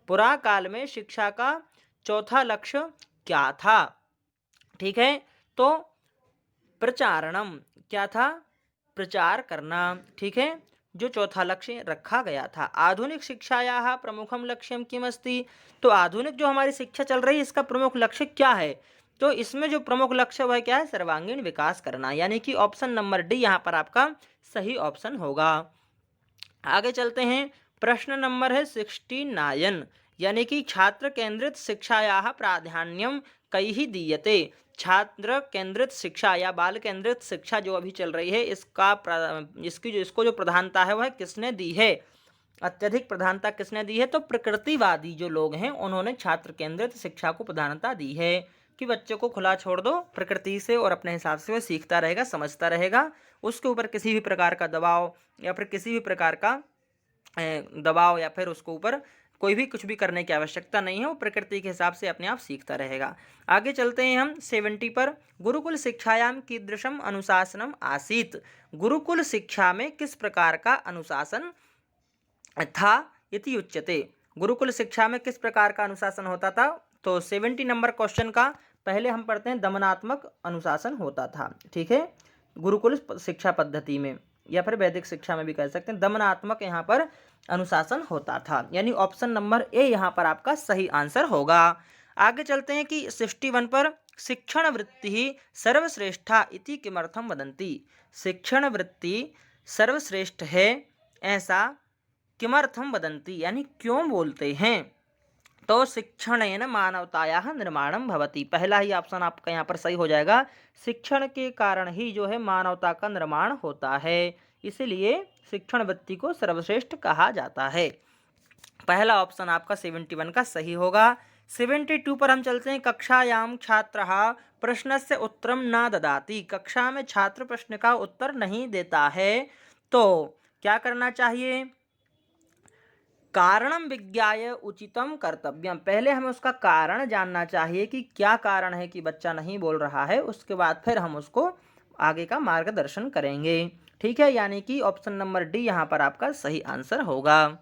पुराकाल में शिक्षा का चौथा लक्ष्य क्या था? ठीक है, तो प्रचारणम क्या था? प्रचार करना। ठीक है, जो चौथा लक्ष्य रखा गया था। आधुनिक शिक्षायाः प्रमुखम लक्ष्यम किमस्ति। तो आधुनिक जो हमारी शिक्षा चल रही है इसका प्रमुख लक्ष्य क्या है? तो इसमें जो प्रमुख लक्ष्य वह क्या है? सर्वांगीण विकास करना, यानी कि ऑप्शन नंबर डी यहाँ पर आपका सही ऑप्शन होगा। आगे चलते हैं, प्रश्न नंबर है 69, यानी कि छात्र केंद्रित शिक्षायाः प्राधान्यम कैः दीयते। छात्र केंद्रित शिक्षा या बाल केंद्रित शिक्षा जो अभी चल रही है इसको जो प्रधानता है वह किसने दी है? अत्यधिक प्रधानता किसने दी है? तो प्रकृतिवादी जो लोग हैं उन्होंने छात्र केंद्रित शिक्षा को प्रधानता दी है कि बच्चों को खुला छोड़ दो प्रकृति से और अपने हिसाब से वह सीखता रहेगा, समझता रहेगा। उसके ऊपर किसी भी प्रकार का दबाव या फिर किसी भी प्रकार का दबाव या फिर उसके ऊपर कोई भी कुछ भी करने की आवश्यकता नहीं है, वो प्रकृति के हिसाब से अपने आप सीखता रहेगा। आगे चलते हैं हम 70 पर। गुरुकुल शिक्षायाम कीदृशम अनुशासनम आसीत। गुरुकुल शिक्षा में किस प्रकार का अनुशासन था इति उच्यते। गुरुकुल शिक्षा में किस प्रकार का अनुशासन होता था? तो 70 नंबर क्वेश्चन का पहले हम पढ़ते हैं दमनात्मक अनुशासन होता था। ठीक है, गुरुकुल शिक्षा पद्धति में या फिर वैदिक शिक्षा में भी कह सकते हैं, दमनात्मक यहाँ पर अनुशासन होता था, यानी ऑप्शन नंबर ए यहाँ पर आपका सही आंसर होगा। आगे चलते हैं कि 61 पर शिक्षण वृत्ति सर्वश्रेष्ठा इति किमर्थम वदन्ति। शिक्षण वृत्ति सर्वश्रेष्ठ है ऐसा किमर्थम वदन्ति, यानी क्यों बोलते हैं? तो शिक्षणेन मानवतायाः निर्माणं भवति। पहला ही ऑप्शन आपका यहाँ पर सही हो जाएगा। शिक्षण के कारण ही जो है मानवता का निर्माण होता है, इसलिए शिक्षण वृत्ति को सर्वश्रेष्ठ कहा जाता है। पहला ऑप्शन आपका 71 का सही होगा। 72 पर हम चलते हैं। कक्षायाम छात्रः प्रश्नस्य उत्तरम न ददाति। कक्षा में छात्र प्रश्न का उत्तर नहीं देता है तो क्या करना चाहिए? कारणम विज्ञाय उचितम कर्तव्यम। पहले हमें उसका कारण जानना चाहिए कि क्या कारण है कि बच्चा नहीं बोल रहा है, उसके बाद फिर हम उसको आगे का मार्गदर्शन करेंगे। ठीक है, यानी कि ऑप्शन नंबर डी यहाँ पर आपका सही आंसर होगा।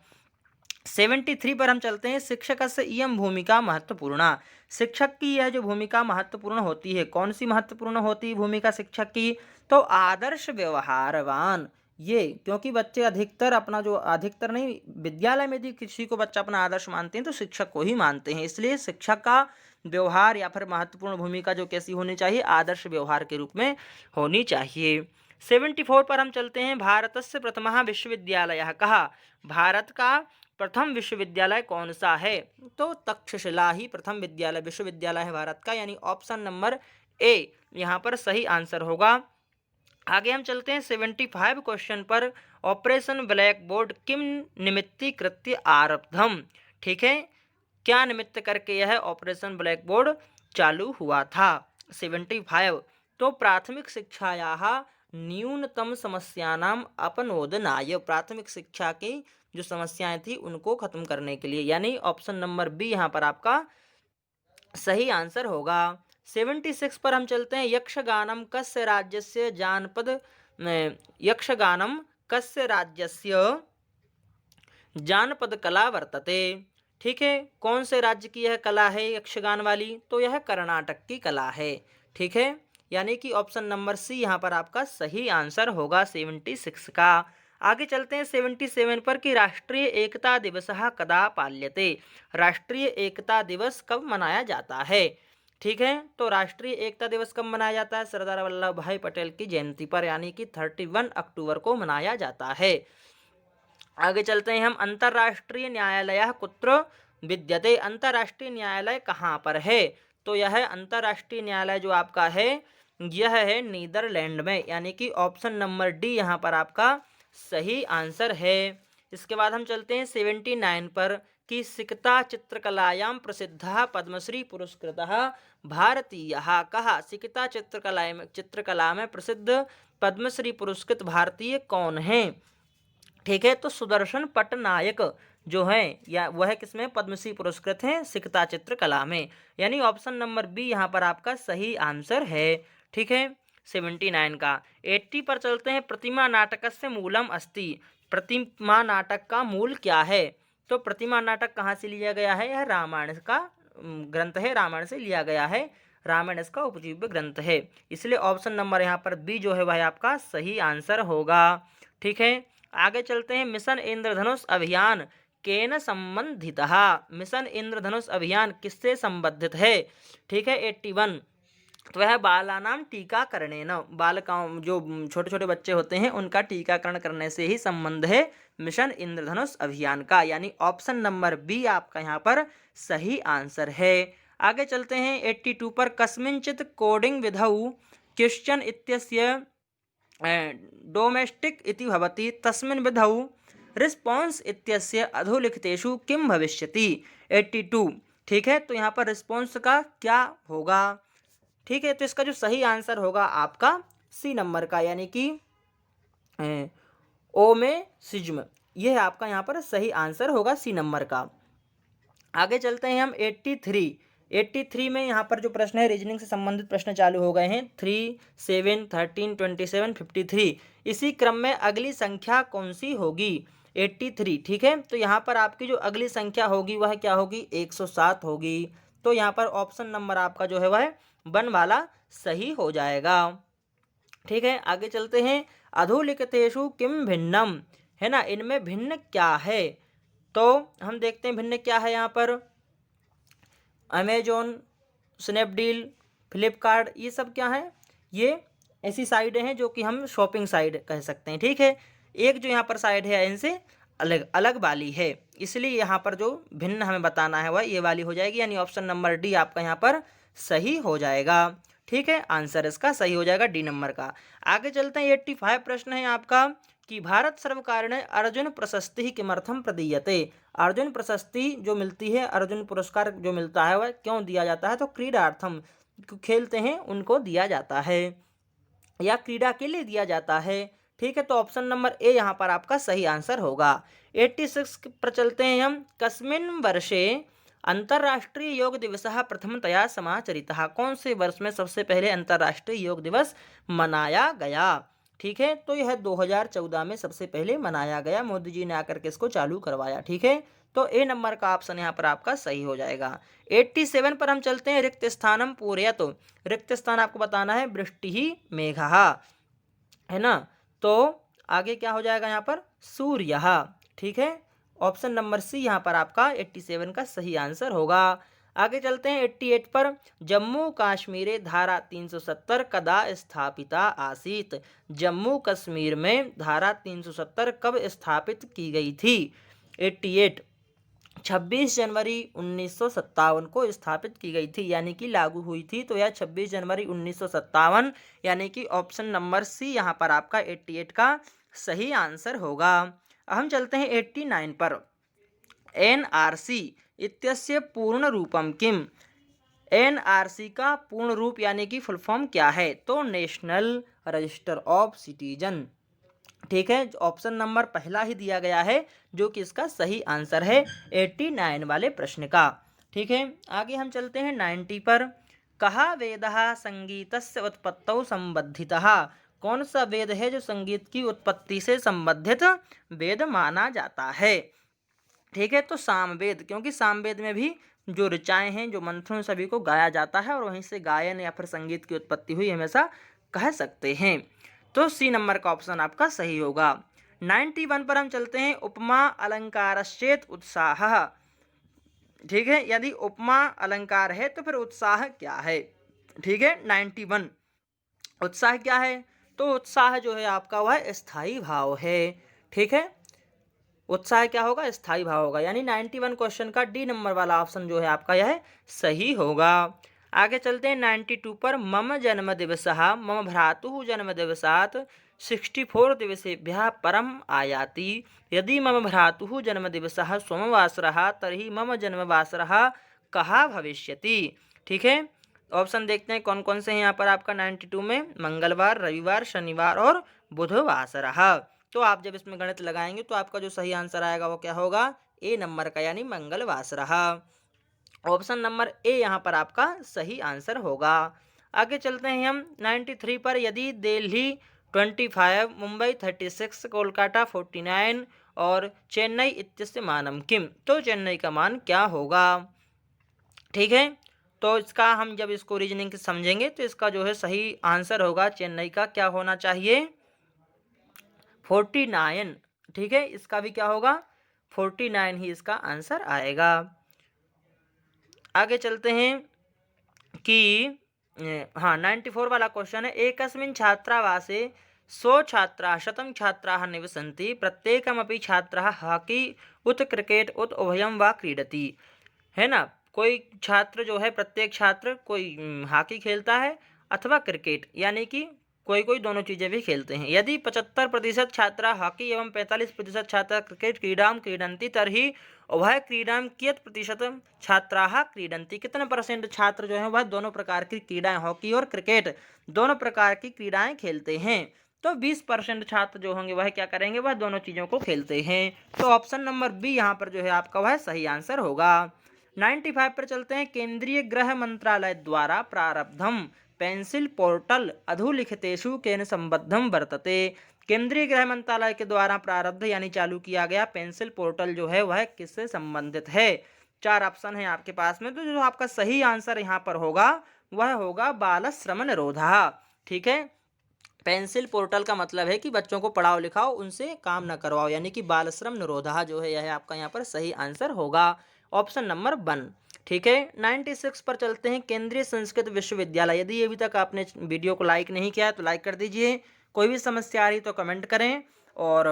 73 पर हम चलते हैं। शिक्षक से इयम भूमिका महत्वपूर्ण। शिक्षक की यह जो भूमिका महत्वपूर्ण होती है, कौन सी महत्वपूर्ण होती है भूमिका शिक्षक की? तो आदर्श व्यवहारवान, ये क्योंकि बच्चे अधिकतर अपना जो अधिकतर नहीं, विद्यालय में यदि किसी को बच्चा अपना आदर्श मानते हैं तो शिक्षक को ही मानते हैं, इसलिए शिक्षक का व्यवहार या फिर महत्वपूर्ण भूमिका जो कैसी होनी चाहिए, आदर्श व्यवहार के रूप में होनी चाहिए। 74 पर हम चलते हैं। भारतस्य प्रथमः विश्वविद्यालयः कहा, भारत का प्रथम विश्वविद्यालय कौन सा है? तो तक्षशिला ही प्रथम विश्वविद्यालय है भारत का, यानी ऑप्शन नंबर ए यहाँ पर सही आंसर होगा। आगे हम चलते हैं 75 क्वेश्चन पर। ऑपरेशन ब्लैक बोर्ड किम निमित्तीकृत्य आरब्धम, ठीक है, क्या निमित्त करके यह ऑपरेशन ब्लैक बोर्ड चालू हुआ था? 75, तो प्राथमिक शिक्षायाः न्यूनतम समस्यानाम अपनोदनाय, प्राथमिक शिक्षा की जो समस्याएं थी उनको खत्म करने के लिए, यानी ऑप्शन नंबर बी यहाँ पर आपका सही आंसर होगा। 76 पर हम चलते हैं। यक्षगानम कस्य राज्यस्य जानपद यक्षगानम कस्य राज्यस्य जानपद कला वर्तते, ठीक है, कौन से राज्य की यह कला है यक्षगान वाली? तो यह कर्नाटक की कला है, ठीक है, यानी कि ऑप्शन नंबर सी यहाँ पर आपका सही आंसर होगा 76 का। आगे चलते हैं 77 पर कि राष्ट्रीय एकता दिवस कदा पाल्यते, राष्ट्रीय एकता दिवस कब मनाया जाता है? ठीक है, तो राष्ट्रीय एकता दिवस कब मनाया जाता है? सरदार वल्लभ भाई पटेल की जयंती पर, यानी कि 31 अक्टूबर को मनाया जाता है। आगे चलते हैं हम। अंतर्राष्ट्रीय न्यायालय कुत्र विद्यते, अंतर्राष्ट्रीय न्यायालय कहाँ पर है? तो यह अंतर्राष्ट्रीय न्यायालय जो आपका है यह है नीदरलैंड में, यानी कि ऑप्शन नंबर डी यहाँ पर आपका सही आंसर है। इसके बाद हम चलते हैं 79 पर कि सिकता चित्रकलायां प्रसिद्ध पद्मश्री पुरस्कृतः भारतीयः कहा, सिकता चित्रकला में प्रसिद्ध पद्मश्री पुरस्कृत भारतीय कौन है? ठीक है, तो सुदर्शन पटनायक जो है या वह किसमें पद्मश्री पुरस्कृत हैं? सिकता चित्रकला में, यानी ऑप्शन नंबर बी यहाँ पर आपका सही आंसर है, ठीक है, 79 का। 80 पर चलते हैं। प्रतिमा नाटकस्य मूलम अस्ति, प्रतिमा नाटक का मूल क्या है? तो प्रतिमा नाटक कहाँ से लिया गया है? यह रामायण का ग्रंथ है, रामायण से लिया गया है, रामायण इसका उपजीव्य ग्रंथ है, इसलिए ऑप्शन नंबर यहाँ पर बी जो है वह आपका सही आंसर होगा, ठीक है। आगे चलते हैं। मिशन इंद्रधनुष अभियान केन संबंधितः, मिशन इंद्रधनुष अभियान किससे संबंधित है? ठीक है, 81, तो वह बालानाम टीकाकरणेन, बालकाओं जो छोटे छोटे बच्चे होते हैं उनका टीकाकरण करने से ही संबंध है मिशन इंद्रधनुष अभियान का, यानी ऑप्शन नंबर बी आपका यहाँ पर सही आंसर है। आगे चलते हैं 82 पर। कस्मिंचित कोडिंग विधौ क्वेश्चन इत्यस्य डोमेस्टिक इति भवति, तस्मिन् विधौ रिस्पॉन्स इत्यस्य अधोलिखितेषु किम भविष्यति? 82, ठीक है, तो यहाँ पर रिस्पॉन्स का क्या होगा? ठीक है, तो इसका जो सही आंसर होगा आपका सी नंबर का, यानी कि ओमेसिज्म, यह आपका यहाँ पर सही आंसर होगा सी नंबर का। आगे चलते हैं हम 83 में यहाँ पर जो प्रश्न है रीजनिंग से संबंधित प्रश्न चालू हो गए हैं। 3, 7, 13, 27, 53, इसी क्रम में अगली संख्या कौन सी होगी? 83, ठीक है, तो यहाँ पर आपकी जो अगली संख्या होगी वह क्या होगी? 107 होगी, तो यहाँ पर ऑप्शन नंबर आपका जो है वह 1 वाला सही हो जाएगा, ठीक है। आगे चलते हैं। अधोलिखितेषु किम भिन्नम, है ना, इनमें भिन्न क्या है? तो हम देखते हैं भिन्न क्या है यहाँ पर। अमेजोन, स्नैपडील, फ्लिपकार्ट, ये सब क्या है? ये ऐसी साइटें हैं जो कि हम शॉपिंग साइट कह सकते हैं, ठीक है। एक जो यहाँ पर साइट है इनसे अलग अलग वाली है, इसलिए यहाँ पर जो भिन्न हमें बताना है वह ये वाली हो जाएगी, यानी ऑप्शन नंबर डी आपका यहाँ पर सही हो जाएगा, ठीक है, आंसर इसका सही हो जाएगा डी नंबर का। आगे चलते हैं। 85 प्रश्न है आपका कि भारत सर्वकार ने अर्जुन प्रशस्ति किमर्थम प्रदीयते, अर्जुन प्रशस्ति जो मिलती है, अर्जुन पुरस्कार जो मिलता है वह क्यों दिया जाता है? तो क्रीडार्थम, खेलते हैं उनको दिया जाता है या क्रीड़ा के लिए दिया जाता है, ठीक है, तो ऑप्शन नंबर ए यहाँ पर आपका सही आंसर होगा। 86 पर चलते हैं हम। कस्मिन् वर्षे अंतर्राष्ट्रीय योग दिवस प्रथमतया समाचरितः, कौन से वर्ष में सबसे पहले अंतर्राष्ट्रीय योग दिवस मनाया गया? ठीक है, तो यह 2014 में सबसे पहले मनाया गया, मोदी जी ने आकर के इसको चालू करवाया, ठीक है, तो ए नंबर का ऑप्शन यहाँ पर आपका सही हो जाएगा। 87 पर हम चलते हैं। रिक्त स्थानम पूरयतु, रिक्त स्थान आपको बताना है वृष्टि ही मेघः, है ना, तो आगे क्या हो जाएगा यहाँ पर सूर्य। ठीक है, ऑप्शन नंबर सी यहाँ पर आपका 87 का सही आंसर होगा। आगे चलते हैं 88 पर। जम्मू कश्मीर धारा 370 कदा स्थापिता आसीत। जम्मू कश्मीर में धारा 370 कब स्थापित की गई थी? 88 26 जनवरी 1957 को स्थापित की गई थी, यानी कि लागू हुई थी। तो यह 26 जनवरी 1957 यानी कि ऑप्शन नंबर सी यहाँ पर आपका 88 का सही आंसर होगा। अब हम चलते हैं 89 पर। एनआरसी इत्यस्य पूर्ण रूपम किम? एनआरसी का पूर्ण रूप यानी कि फुल फॉर्म क्या है? तो नेशनल रजिस्टर ऑफ सिटीजन। ठीक है, ऑप्शन नंबर पहला ही दिया गया है जो कि इसका सही आंसर है 89 वाले प्रश्न का। ठीक है, आगे हम चलते हैं 90 पर। कहा वेदः संगीतस्य उत्पत्तौ संबद्धितः? कौन सा वेद है जो संगीत की उत्पत्ति से संबंधित वेद माना जाता है? ठीक है, तो सामवेद, क्योंकि सामवेद में भी जो ऋचाएँ हैं, जो मंत्रों सभी को गाया जाता है और वहीं से गायन या फिर संगीत की उत्पत्ति हुई हमेशा कह सकते हैं। तो सी नंबर का ऑप्शन आपका सही होगा। 91 पर हम चलते हैं। उपमा अलंकारश्चेत उत्साह। ठीक है, यदि उपमा अलंकार है तो फिर उत्साह क्या है? ठीक है, 91 उत्साह क्या है? तो उत्साह जो है आपका वह स्थायी भाव है। ठीक है, उत्साह क्या होगा? स्थायी भाव होगा, यानी 91 क्वेश्चन का डी नंबर वाला ऑप्शन जो है आपका यह सही होगा। आगे चलते हैं 92 पर। मम जन्मदिवसः मम भ्रातुः जन्मदिवसात् 64 दिवसेभ्यः परम आयाति। यदि मम भ्रातुः जन्मदिवसः सोमवासरः तर्हि मम जन्मवासरः कः भविष्यति? ठीक है, ऑप्शन देखते हैं कौन कौन से हैं यहाँ पर आपका 92 में। मंगलवार, रविवार, शनिवार और बुधवासरः। तो आप जब इसमें गणित लगाएंगे तो आपका जो सही आंसर आएगा वो क्या होगा? ए नंबर का, यानी मंगलवासरः। ऑप्शन नंबर ए यहाँ पर आपका सही आंसर होगा। आगे चलते हैं हम 93 पर। यदि दिल्ली 25, मुंबई 36, कोलकाता 49 और चेन्नई इत्यस्य मानम किम? तो चेन्नई का मान क्या होगा? ठीक है, तो इसका हम जब इसको रीजनिंग समझेंगे तो इसका जो है सही आंसर होगा चेन्नई का क्या होना चाहिए? 49। ठीक है, इसका भी क्या होगा? 49 ही इसका आंसर आएगा। आगे चलते हैं कि 94 वाला क्वेश्चन है। एकस्मिन् छात्रावासे 100 छात्राः 100 छात्राः निवसन्ति। प्रत्येकमपि छात्रः हॉकी उत क्रिकेट उत उभयं वा क्रीडति। है ना, कोई छात्र जो है, प्रत्येक छात्र कोई हॉकी खेलता है अथवा क्रिकेट, यानी कि कोई कोई दोनों चीज़ें भी खेलते हैं। यदि 75% छात्रा हॉकी एवं 45% छात्रा क्रिकेट क्रीडां क्रीडन्ति तर्हि उभय क्रीडां कियत् प्रतिशतं छात्राः क्रीडन्ति? कितने परसेंट छात्र जो हैं वह दोनों प्रकार की क्रीडाएं, हॉकी और क्रिकेट दोनों प्रकार की क्रीडाएं खेलते हैं? तो 20% छात्र जो होंगे वह क्या करेंगे? वह दोनों चीज़ों को खेलते हैं। तो ऑप्शन नंबर बी यहाँ पर जो है आपका वह सही आंसर होगा। 95 पर चलते हैं। केंद्रीय गृह मंत्रालय द्वारा प्रारब्धम पेंसिल पोर्टल अधोलिखितेषु केन संबद्धम वर्तते? केंद्रीय गृह मंत्रालय के द्वारा प्रारब्ध यानी चालू किया गया पेंसिल पोर्टल जो है वह किससे संबंधित है? 4 ऑप्शन है आपके पास में, तो जो आपका सही आंसर यहाँ पर होगा वह होगा बाल श्रम निरोधः। ठीक है, पेंसिल पोर्टल का मतलब है कि बच्चों को पढ़ाओ लिखाओ, उनसे काम न करवाओ, यानी कि बाल श्रम निरोधः जो है यह आपका यहाँ पर सही आंसर होगा, ऑप्शन नंबर 1। ठीक है, 96 पर चलते हैं। केंद्रीय संस्कृत विश्वविद्यालय। यदि अभी तक आपने वीडियो को लाइक नहीं किया है तो लाइक कर दीजिए। कोई भी समस्या आ रही तो कमेंट करें और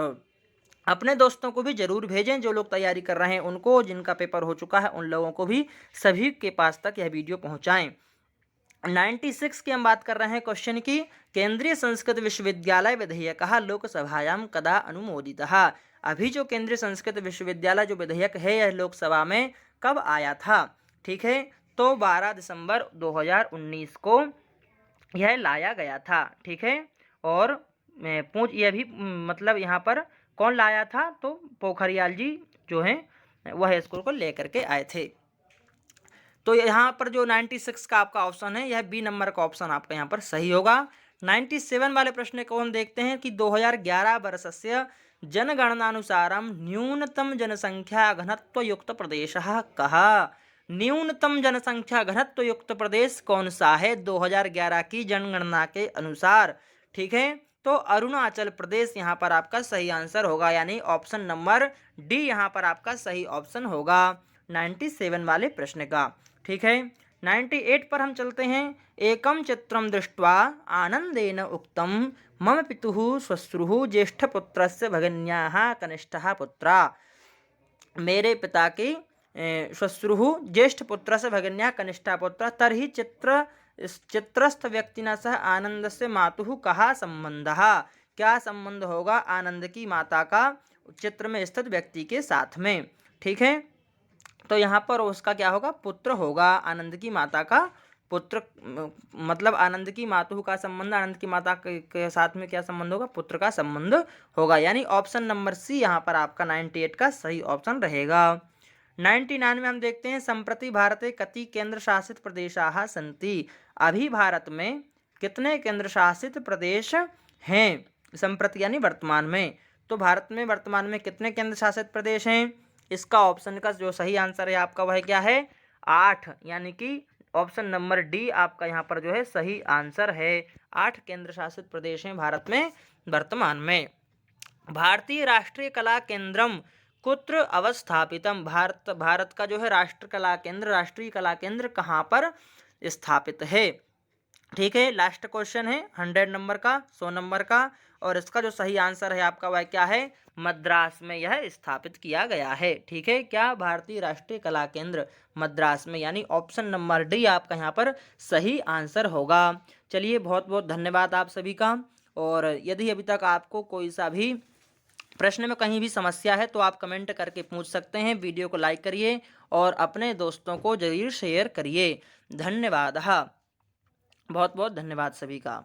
अपने दोस्तों को भी ज़रूर भेजें, जो लोग तैयारी कर रहे हैं उनको, जिनका पेपर हो चुका है उन लोगों को भी सभी के पास तक यह वीडियो पहुँचाएँ। 96 की हम बात कर रहे हैं क्वेश्चन की। केंद्रीय संस्कृत विश्वविद्यालय विधेयकः लोकसभायां कदा अनुमोदितः? अभी जो केंद्रीय संस्कृत विश्वविद्यालय जो विधेयक है यह लोकसभा में कब आया था? ठीक है, तो 12 दिसंबर 2019 को यह लाया गया था। ठीक है, और यह भी मतलब यहाँ पर कौन लाया था? तो पोखरियाल जी जो हैं वह स्कूल को लेकर के आए थे। तो यहाँ पर जो 96 का आपका ऑप्शन है यह बी नंबर का ऑप्शन आपका यहाँ पर सही होगा। 97 वाले प्रश्न को हम देखते हैं कि 2011 वर्षस्य जनगणनानुसारं न्यूनतम जनसंख्या घनत्व युक्त प्रदेशः कः? न्यूनतम जनसंख्या घनत्व युक्त प्रदेश कौन सा है 2011 की जनगणना के अनुसार? ठीक है, तो अरुणाचल प्रदेश यहाँ पर आपका सही आंसर होगा, यानी ऑप्शन नंबर डी यहाँ पर आपका सही ऑप्शन होगा 97 वाले प्रश्न का। ठीक है, 98 पर हम चलते हैं। एकम चित्रम दृष्ट्वा आनंदेन उक्तम मम पितुः श्वश्रुः ज्येष्ठपुत्रस्य भगिन्याः कनिष्ठः पुत्रा। मेरे पिता की श्वश्रुः ज्येष्ठपुत्रस्य भगिन्याः कनिष्ठः पुत्र तर्हि चित्रस्थ व्यक्तिना सह आनंदस्य मातुः कः संबंधः। क्या संबंध होगा आनंद की माता का चित्र में स्थित व्यक्ति के साथ में। ठीक है, तो यहाँ पर उसका क्या होगा, पुत्र होगा। आनंद की माता का पुत्र, मतलब आनंद की मातुः का संबंध आनंद की माता के साथ में क्या संबंध होगा, पुत्र का संबंध होगा, यानी ऑप्शन नंबर सी यहाँ पर आपका 98 का सही ऑप्शन रहेगा। 99 में हम देखते हैं, संप्रति भारते कति केंद्र शासित प्रदेशाः सन्ति। अभी भारत में कितने केंद्र शासित प्रदेश हैं, संप्रति यानी वर्तमान में। तो भारत में वर्तमान में कितने केंद्र शासित प्रदेश हैं, इसका ऑप्शन का जो सही आंसर है आपका वह क्या है, 8, यानी कि ऑप्शन नंबर डी आपका यहाँ पर जो है सही आंसर है। 8 केंद्र शासित प्रदेश हैं भारत में वर्तमान में। भारतीय राष्ट्रीय कला केंद्रम कुत्र अवस्थापितम। भारत का जो है राष्ट्रीय कला केंद्र कहाँ पर स्थापित है। ठीक है, लास्ट क्वेश्चन है 100 नंबर का, 100 नंबर का, और इसका जो सही आंसर है आपका वह क्या है, मद्रास में यह स्थापित किया गया है। ठीक है, क्या, भारतीय राष्ट्रीय कला केंद्र मद्रास में, यानी ऑप्शन नंबर डी आपका यहाँ पर सही आंसर होगा। चलिए, बहुत बहुत धन्यवाद आप सभी का। और यदि अभी तक आपको कोई सा भी प्रश्न में कहीं भी समस्या है तो आप कमेंट करके पूछ सकते हैं। वीडियो को लाइक करिए और अपने दोस्तों को जरूर शेयर करिए। धन्यवाद, बहुत बहुत धन्यवाद सभी का।